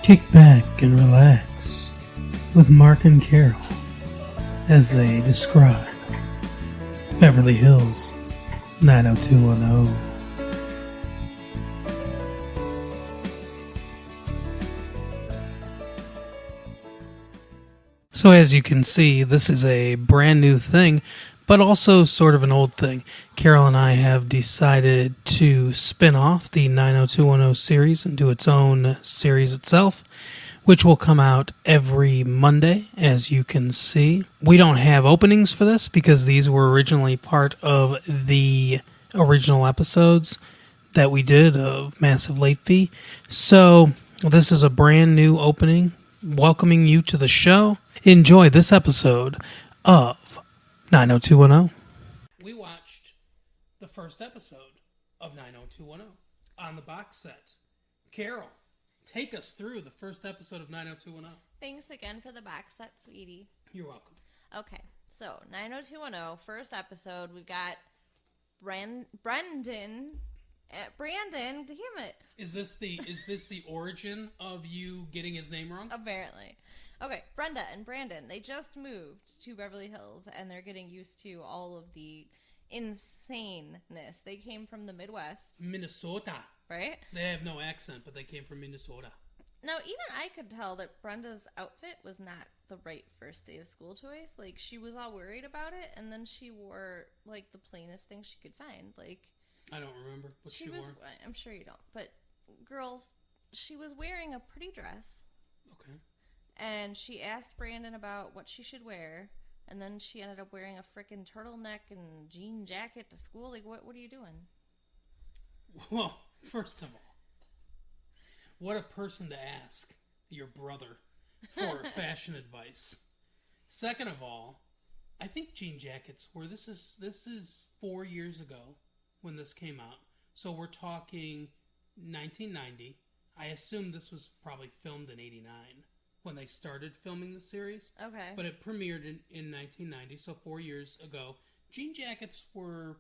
Kick back and relax with Mark and Carol as they describe Beverly Hills 90210. So as you can see, this is a brand new thing, but also sort of an old thing. Carol and I have decided to spin off the 90210 series and do its own series itself, which will come out every Monday, as you can see. We don't have openings for this because these were originally part of the original episodes that we did of Massive Late Fee. So this is a brand new opening, welcoming you to the show. Enjoy this episode of 90210. We watched the first episode of 90210 on the box set. Carol, take us through the first episode of 90210. Thanks again for the box set, sweetie. You're welcome. Okay, so 90210, first episode, we've got Brandon, damn it. Is this the origin of you getting his name wrong? Apparently. Okay, Brenda and Brandon, they just moved to Beverly Hills, and they're getting used to all of the insaneness. They came from the Midwest. Minnesota. Right? They have no accent, but they came from Minnesota. Now, even I could tell that Brenda's outfit was not the right first day of school choice. Like, she was all worried about it, and then she wore, like, the plainest thing she could find. Like, I don't remember what she wore. I'm sure you don't. But, girls, she was wearing a pretty dress. Okay. And she asked Brandon about what she should wear, and then she ended up wearing a frickin' turtleneck and jean jacket to school. Like, what are you doing? Well, first of all, what a person to ask your brother for fashion advice. Second of all, I think jean jackets were, this is 4 years ago when this came out. So we're talking 1990. I assume this was probably filmed in 89. When they started filming the series. Okay. But it premiered in 1990, so 4 years ago. Jean jackets were...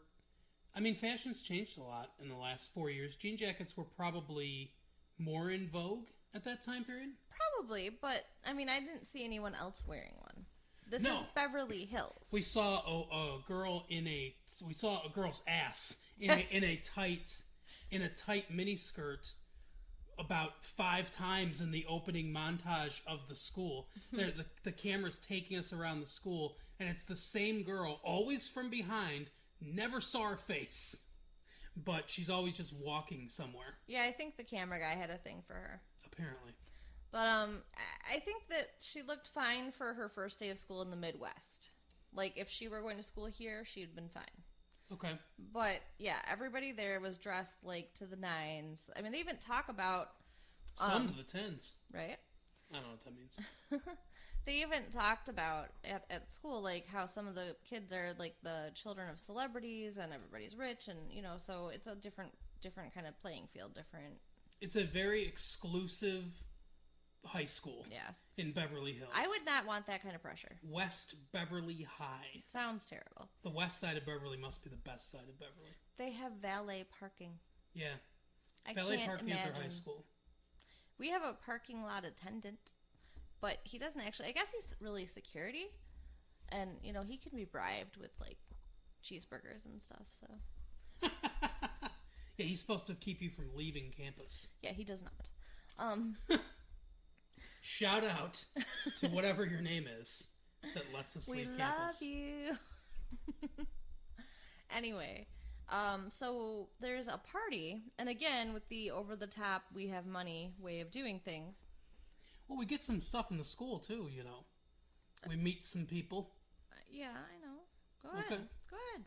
I mean, fashion's changed a lot in the last 4 years. Jean jackets were probably more in vogue at that time period? Probably, but, I mean, I didn't see anyone else wearing one. This is Beverly Hills. We saw a girl we saw a girl's ass in a tight miniskirt about 5 times in the opening montage of the school. The camera's taking us around the school, and it's the same girl, always from behind, never saw her face, but she's always just walking somewhere. Yeah, I think the camera guy had a thing for her. Apparently. But I think that she looked fine for her first day of school in the Midwest. Like, if she were going to school here, she'd been fine. Okay. But, yeah, everybody there was dressed, like, to the nines. I mean, they even talk about... Some to the tens. Right? I don't know what that means. They even talked about, at school, like, how some of the kids are, like, the children of celebrities, and everybody's rich, and, you know, so it's a different kind of playing field, It's a very exclusive high school. Yeah. In Beverly Hills. I would not want that kind of pressure. West Beverly High. Sounds terrible. The west side of Beverly must be the best side of Beverly. They have valet parking. Yeah. Valet parking imagine. at their high school. We have a parking lot attendant, but he doesn't actually... I guess he's really security, and, you know, he can be bribed with, like, cheeseburgers and stuff, so... Yeah, he's supposed to keep you from leaving campus. Yeah, he does not. Shout out to whatever your name is that lets us leave campus. We love you. Anyway, so there's a party, and again, with the over-the-top, we have money way of doing things. Well, we get some stuff in the school, too, you know. We meet some people. Yeah, I know. Go ahead. Go ahead.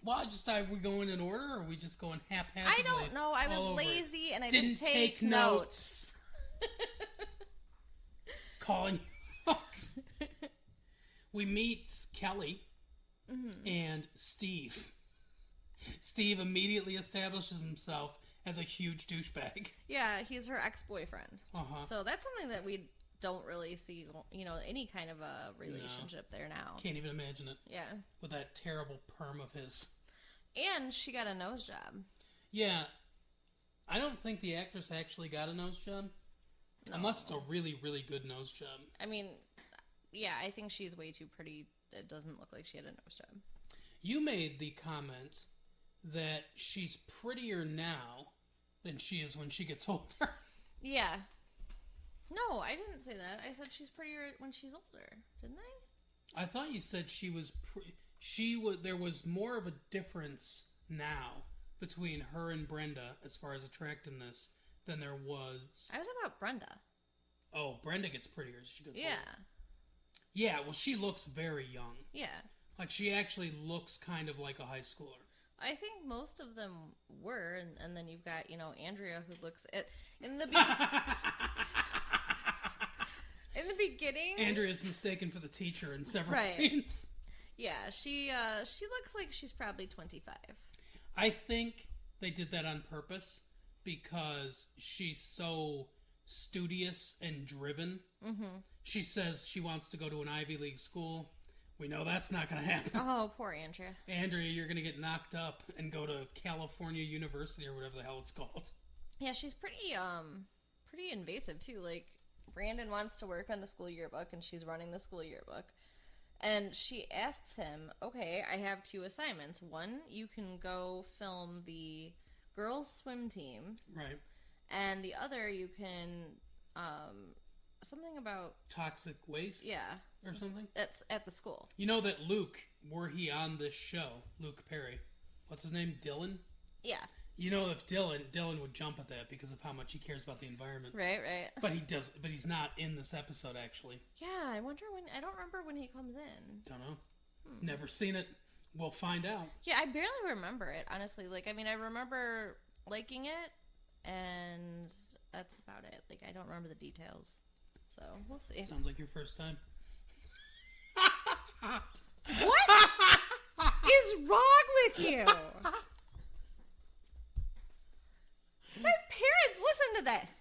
Well, are we going in order, or are we just going haphazardly? I don't know. I was lazy, and I didn't take notes. Calling you notes. We meet Kelly and Steve. Steve immediately establishes himself as a huge douchebag. Yeah, he's her ex-boyfriend. Uh-huh. So that's something that we don't really see, you know, any kind of a relationship there now. Can't even imagine it. Yeah. With that terrible perm of his. And she got a nose job. Yeah. I don't think the actress actually got a nose job. No. Unless it's a really, really good nose job. I mean, yeah, I think she's way too pretty. It doesn't look like she had a nose job. You made the comment that she's prettier now than she is when she gets older. Yeah. No, I didn't say that. I said she's prettier when she's older, didn't I? I thought you said she was there was more of a difference now between her and Brenda as far as attractiveness than there was. I was talking about Brenda. Oh, Brenda gets prettier as she gets older. Yeah, well, she looks very young. Yeah. Like, she actually looks kind of like a high schooler. I think most of them were, and then you've got, Andrea, who looks at in the in the beginning. Andrea's mistaken for the teacher in several Right. scenes. Yeah, she looks like she's probably 25. I think they did that on purpose because she's so studious and driven. Mm-hmm. She says she wants to go to an Ivy League school. We know that's not going to happen. Oh, poor Andrea. Andrea, you're going to get knocked up and go to California University or whatever the hell it's called. Yeah, she's pretty invasive too. Like, Brandon wants to work on the school yearbook, and she's running the school yearbook. And she asks him, okay, I have 2 assignments. One, you can go film the girls' swim team. Right. And the other, you can, something about... Toxic waste? Yeah. Or something? That's at the school. You know that Luke, were he on this show, Luke Perry, what's his name, Dylan? Yeah. You know, if Dylan would jump at that because of how much he cares about the environment. Right. But he's not in this episode, actually. Yeah, I don't remember when he comes in. Don't know. Never seen it. We'll find out. Yeah, I barely remember it, honestly. Like, I mean, I remember liking it, and that's about it. Like, I don't remember the details. So, we'll see. Sounds like your first time. What is wrong with you? My parents listen to this.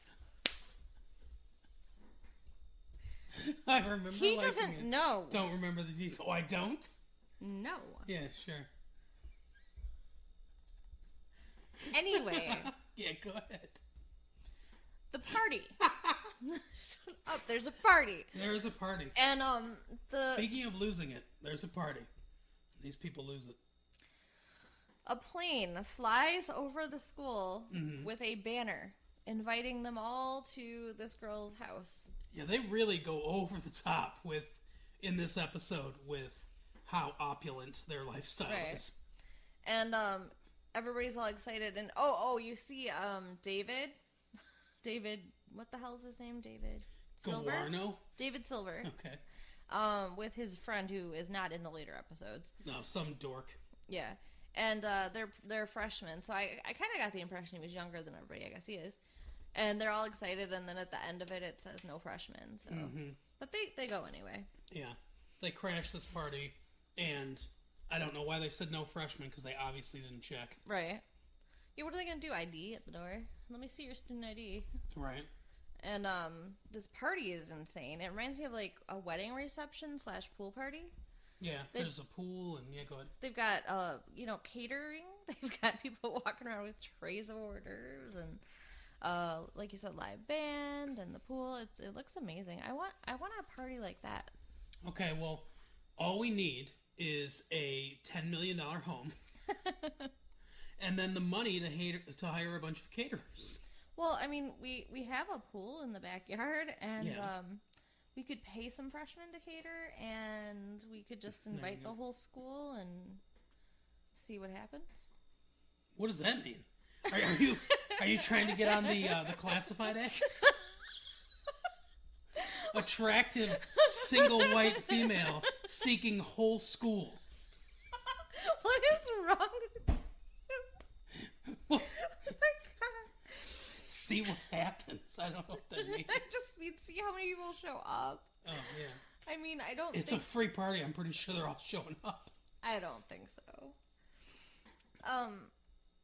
I remember He liking doesn't it. know. Don't remember the details. Oh, I don't? No. Yeah, sure. Anyway. Yeah, go ahead. The party. Shut up. There's a party. There's a party. And, Speaking of losing it, there's a party. These people lose it. a plane flies over the school with a banner inviting them all to this girl's house. Yeah, they really go over the top in this episode with how opulent their lifestyle is. And everybody's all excited. And you see David, what the hell is his name? David Silver? Gawarno? David Silver. Okay. With his friend who is not in the later episodes. No, some dork. Yeah. And they're freshmen. So I kind of got the impression he was younger than everybody. I guess he is. And they're all excited, and then at the end of it says no freshmen. So, But they go anyway. Yeah. They crash this party, and I don't know why they said no freshmen, because they obviously didn't check. Right. Yeah, what are they going to do? ID at the door? Let me see your student ID. Right. And this party is insane. It reminds me of like a wedding reception / pool party. Yeah, there's a pool, and yeah, go ahead. They've got catering. They've got people walking around with trays of orders, and like you said, live band and the pool. It looks amazing. I want a party like that. Okay, well, all we need is a $10 million home, and then the money to hire a bunch of caterers. Well, I mean, we have a pool in the backyard, and Yeah. we could pay some freshmen to cater, and we could just invite the whole school and see what happens. What does that mean? Are you trying to get on the classified acts? Attractive single white female seeking whole school. What is wrong with you? Oh my god. See what happens. I don't know what that means. I just need to see how many people show up. Oh, yeah. I mean, I don't It's think... a free party. I'm pretty sure they're all showing up. I don't think so.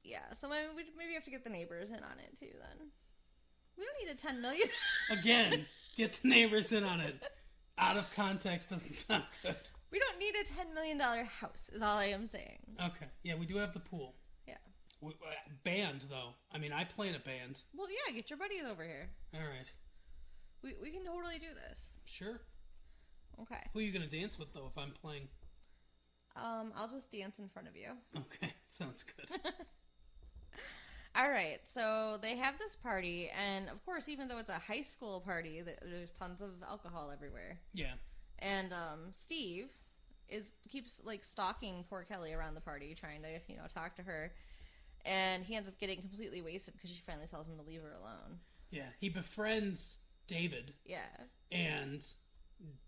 Yeah, so maybe we have to get the neighbors in on it, too, then. We don't need a $10 million. Again, get the neighbors in on it. Out of context doesn't sound good. We don't need a $10 million house, is all I am saying. Okay. Yeah, we do have the pool. Yeah. Band, though. I mean, I play in a band. Well, yeah, get your buddies over here. All right. We can totally do this. Sure. Okay. Who are you going to dance with, though, if I'm playing? I'll just dance in front of you. Okay, sounds good. All right, so they have this party, and of course, even though it's a high school party, there's tons of alcohol everywhere. Yeah. And Steve keeps like stalking poor Kelly around the party, trying to talk to her, and he ends up getting completely wasted because she finally tells him to leave her alone. Yeah, he befriends David. Yeah. And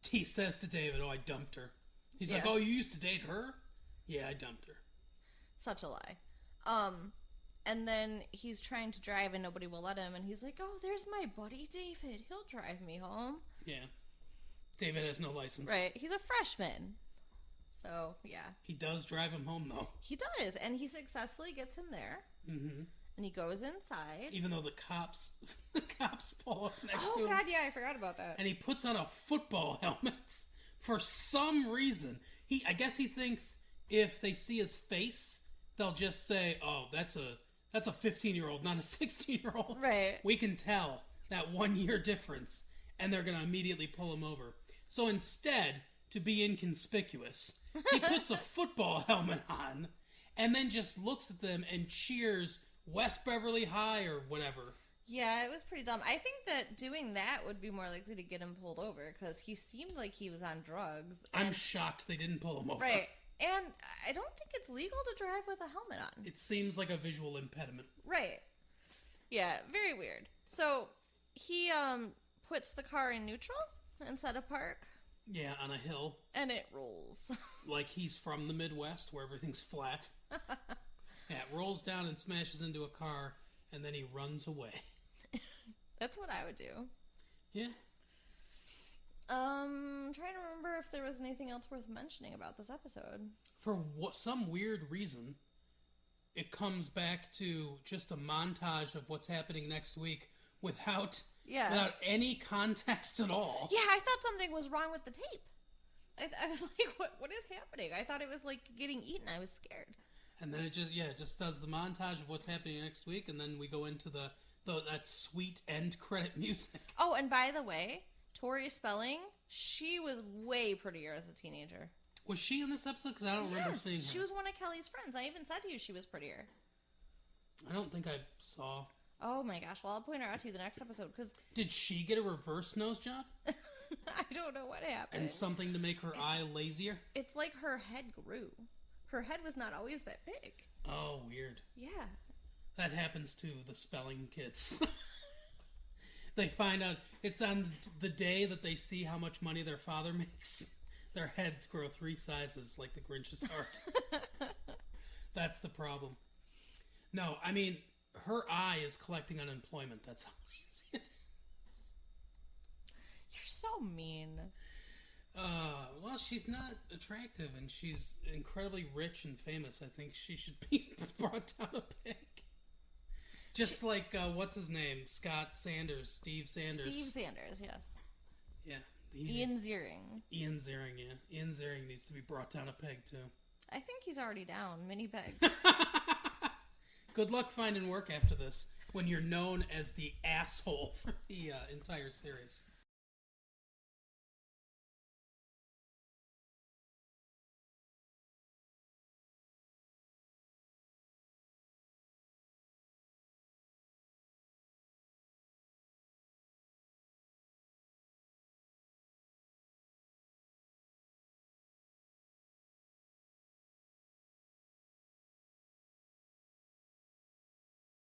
he says to David, "Oh, I dumped her." He's like, Yeah. "Oh, you used to date her?" "Yeah, I dumped her." Such a lie. And then he's trying to drive and nobody will let him, and he's like, "Oh, there's my buddy David. He'll drive me home." Yeah. David has no license. Right. He's a freshman. So, yeah. He does drive him home, though. He does, and he successfully gets him there. Mm-hmm. And he goes inside. Even though the cops pull up next to him. Oh, God, yeah, I forgot about that. And he puts on a football helmet for some reason. I guess he thinks if they see his face, they'll just say, "Oh, that's a 15-year-old, not a 16-year-old." Right. We can tell that 1 year difference, and they're going to immediately pull him over. So instead, to be inconspicuous, he puts a football helmet on and then just looks at them and cheers West Beverly High or whatever. Yeah, it was pretty dumb. I think that doing that would be more likely to get him pulled over because he seemed like he was on drugs. I'm shocked they didn't pull him over. Right. And I don't think it's legal to drive with a helmet on. It seems like a visual impediment. Right. Yeah, very weird. So he puts the car in neutral instead of park. Yeah, on a hill. And it rolls. Like he's from the Midwest where everything's flat. Yeah, it rolls down and smashes into a car, and then he runs away. That's what I would do. Yeah. Trying to remember if there was anything else worth mentioning about this episode. For some weird reason, it comes back to just a montage of what's happening next week without any context at all. Yeah, I thought something was wrong with the tape. I was like, what is happening? I thought it was like getting eaten. I was scared. And then it just does the montage of what's happening next week, and then we go into that sweet end credit music. Oh, and by the way, Tori Spelling, she was way prettier as a teenager. Was she in this episode? Because I don't remember seeing her. She was one of Kelly's friends. I even said to you she was prettier. I don't think I saw. Oh my gosh. Well, I'll point her out to you the next episode. Cause did she get a reverse nose job? I don't know what happened. And something to make her eye lazier? It's like her head grew. Her head was not always that big. Oh, weird. Yeah. That happens to the Spelling kids. They find out it's on the day that they see how much money their father makes. Their heads grow 3 sizes like the Grinch's heart. That's the problem. No, I mean, her eye is collecting unemployment. That's how easy it is. You're so mean. Well, she's not attractive, and she's incredibly rich and famous. I think she should be brought down a peg. Just like, what's his name? Steve Sanders, yes. Yeah. Ian Ziering, yeah. Ian Ziering needs to be brought down a peg, too. I think he's already down many pegs. Good luck finding work after this, when you're known as the asshole for the entire series.